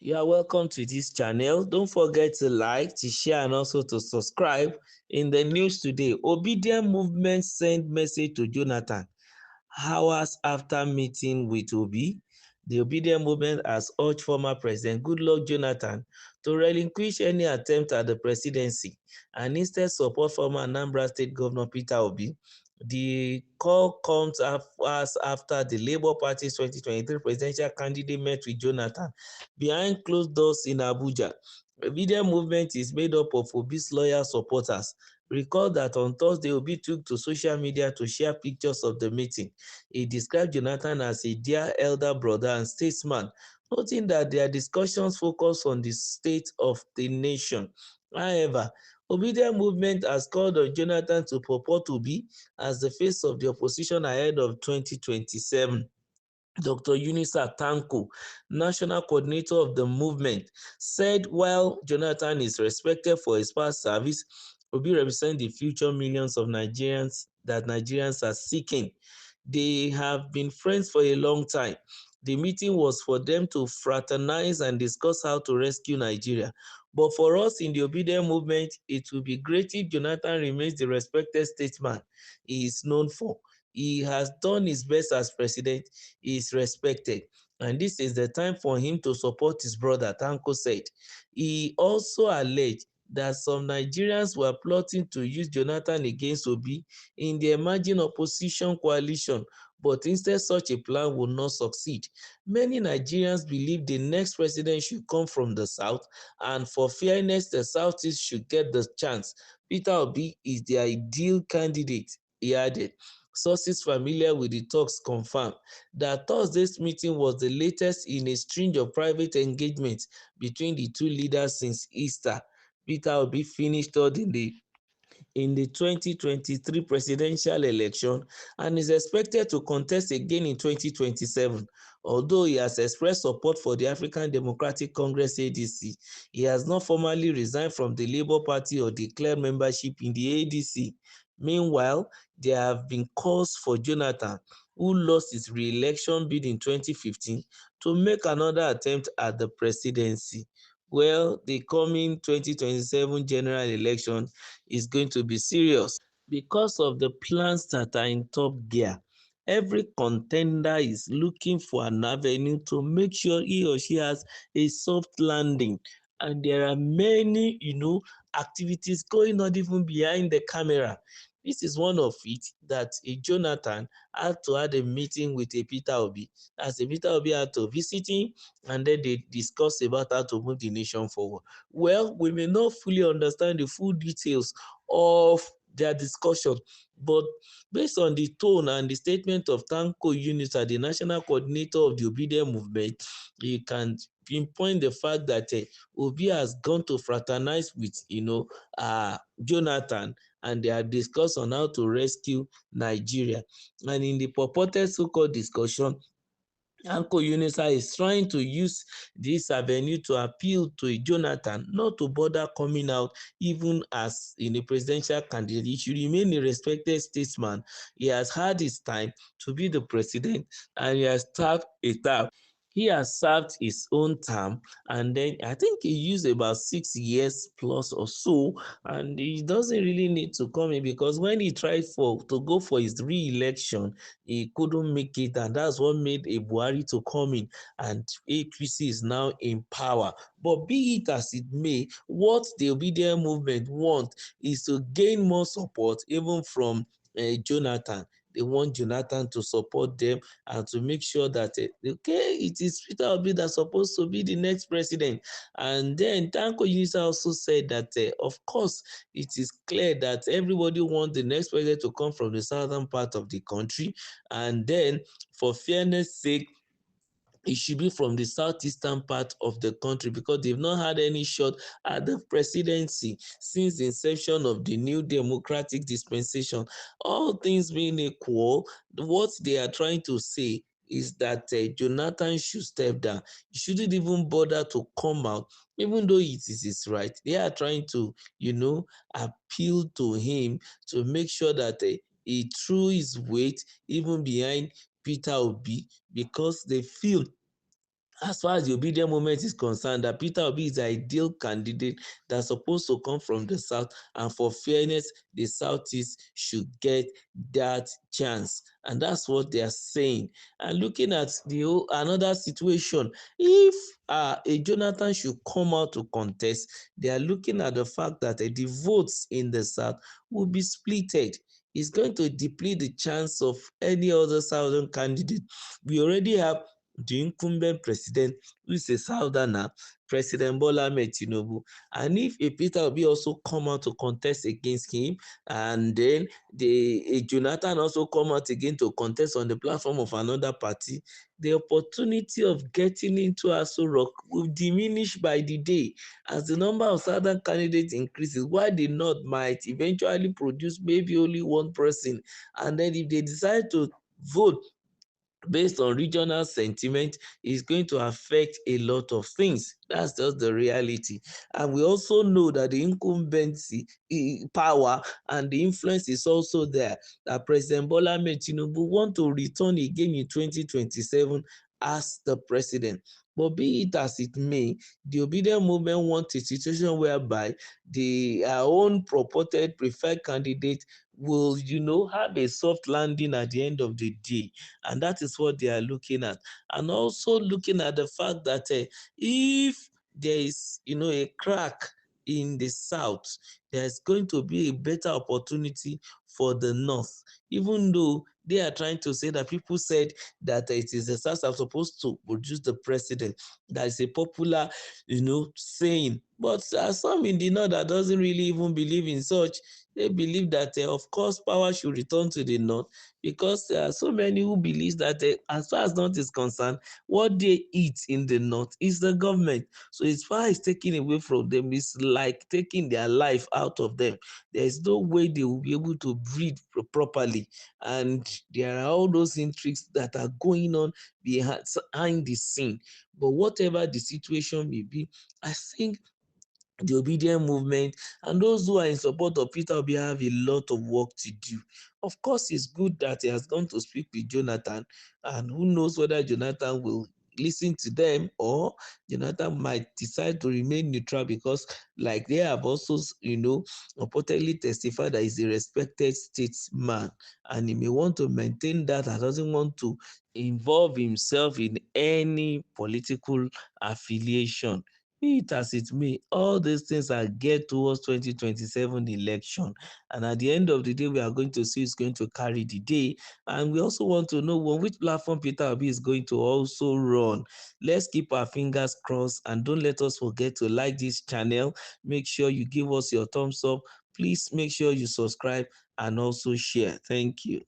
You are welcome to this channel. Don't forget to like, to share, and also to subscribe. In the news today, Obedient movement sent message to Jonathan hours after meeting with Obi. The Obedient movement has urged former President Goodluck Jonathan to relinquish any attempt at the presidency and instead support former Anambra State Governor Peter Obi. The call comes hours after the Labour Party's 2023 presidential candidate met with Jonathan behind closed doors in Abuja. The Obedient movement is made up of Obi's loyal supporters. Recall that on Thursday, Obi took to social media to share pictures of the meeting. He described Jonathan as a dear elder brother and statesman, noting that their discussions focus on the state of the nation. However, Obedient movement has called on Jonathan to purport to be as the face of the opposition ahead of 2027. Dr. Unisa Tanko, national coordinator of the movement, said while Jonathan is respected for his past service, Obi represents the future millions of Nigerians that Nigerians are seeking. They have been friends for a long time. The meeting was for them to fraternize and discuss how to rescue Nigeria. But for us in the Obedient movement, it will be great if Jonathan remains the respected statesman he is known for. He has done his best as president. He is respected. And this is the time for him to support his brother, Tanko said. He also alleged that some Nigerians were plotting to use Jonathan against Obi in the emerging opposition coalition, but instead such a plan would not succeed. Many Nigerians believe the next president should come from the south, and for fairness, the southeast should get the chance. Peter Obi is the ideal candidate, he added. Sources familiar with the talks confirmed that Thursday's meeting was the latest in a string of private engagements between the two leaders since Easter. Peter Obi finished third in the 2023 presidential election and is expected to contest again in 2027. Although he has expressed support for the African Democratic Congress (ADC), he has not formally resigned from the Labour Party or declared membership in the ADC. Meanwhile, there have been calls for Jonathan, who lost his re-election bid in 2015, to make another attempt at the presidency. Well, the coming 2027 general election is going to be serious because of the plans that are in top gear. Every contender is looking for an avenue to make sure he or she has a soft landing. And there are many, activities going on even behind the camera. This is one of it that a Jonathan had to have a meeting with a Peter Obi. As a Peter Obi had to visit him, and then they discuss about how to move the nation forward. Well, we may not fully understand the full details of their discussion, but based on the tone and the statement of Tanko Unisa, the national coordinator of the Obedient movement, you can pinpoint the fact that Obi has gone to fraternize with Jonathan, and they have discussed on how to rescue Nigeria. And in the purported so-called discussion, Anko Unisa is trying to use this avenue to appeal to Jonathan not to bother coming out even as in a presidential candidate. He should remain a respected statesman. He has had his time to be the president, and he has served a term. He has served his own term, and then I think he used about 6 years plus or so, and he doesn't really need to come in because when he tried to go for his re-election, he couldn't make it, and that's what made a Buhari to come in, and APC is now in power. But be it as it may, what the Obedient movement want is to gain more support even from Jonathan. They want Jonathan to support them and to make sure that it is Peter Obi that's supposed to be the next president. And then Tanko Yinsa also said that of course it is clear that everybody wants the next president to come from the southern part of the country, and then for fairness sake, it should be from the southeastern part of the country because they've not had any shot at the presidency since the inception of the new democratic dispensation. All things being equal, what they are trying to say is that Jonathan should step down. He shouldn't even bother to come out, even though it is his right. They are trying to, appeal to him to make sure that he threw his weight even behind Peter Obi because they feel as far as the obedient movement is concerned, that Peter Obi is the ideal candidate that's supposed to come from the south, and for fairness, the southeast should get that chance, and that's what they are saying. And looking at the another situation, if a Jonathan should come out to contest, they are looking at the fact that the votes in the south will be splitted. It's going to deplete the chance of any other southern candidate. We already have the incumbent president, who is a southerner, President Bola Ahmed Tinubu. And if a Peter Obi also come out to contest against him, and then a Jonathan also come out again to contest on the platform of another party, the opportunity of getting into Aso Rock will diminish by the day as the number of southern candidates increases, while the north might eventually produce maybe only one person. And then if they decide to vote based on regional sentiment, is going to affect a lot of things. That's just the reality. And we also know that the incumbency power and the influence is also there, that President Bola Ahmed Tinubu want to return again in 2027 as the president. But be it as it may, the obedient movement want a situation whereby the own purported preferred candidate will, have a soft landing at the end of the day, and that is what they are looking at. And also looking at the fact that if there is a crack in the south, there's going to be a better opportunity for the north, even though they are trying to say that people said that it is the south are supposed to produce the president. That is a popular saying, but some in the north that doesn't really even believe in such. They believe that of course power should return to the north, because there are so many who believe that as far as north is concerned, what they eat in the north is the government. So as far as taking away from them, it's like taking their life out of them. There is no way they will be able to breathe properly, and there are all those intrigues that are going on behind the scene. But whatever the situation may be, I think the obedient movement and those who are in support of Peter Obi have a lot of work to do. Of course, it's good that he has gone to speak with Jonathan, and who knows whether Jonathan will listen to them, or Jonathan might decide to remain neutral, because like they have also reportedly testified that he's a respected statesman, and he may want to maintain that and doesn't want to involve himself in any political affiliation. Be it as it may, all these things are geared towards 2027 election. And at the end of the day, we are going to see who's going to carry the day. And we also want to know on which platform Peter Obi is going to also run. Let's keep our fingers crossed, and don't let us forget to like this channel. Make sure you give us your thumbs up. Please make sure you subscribe and also share. Thank you.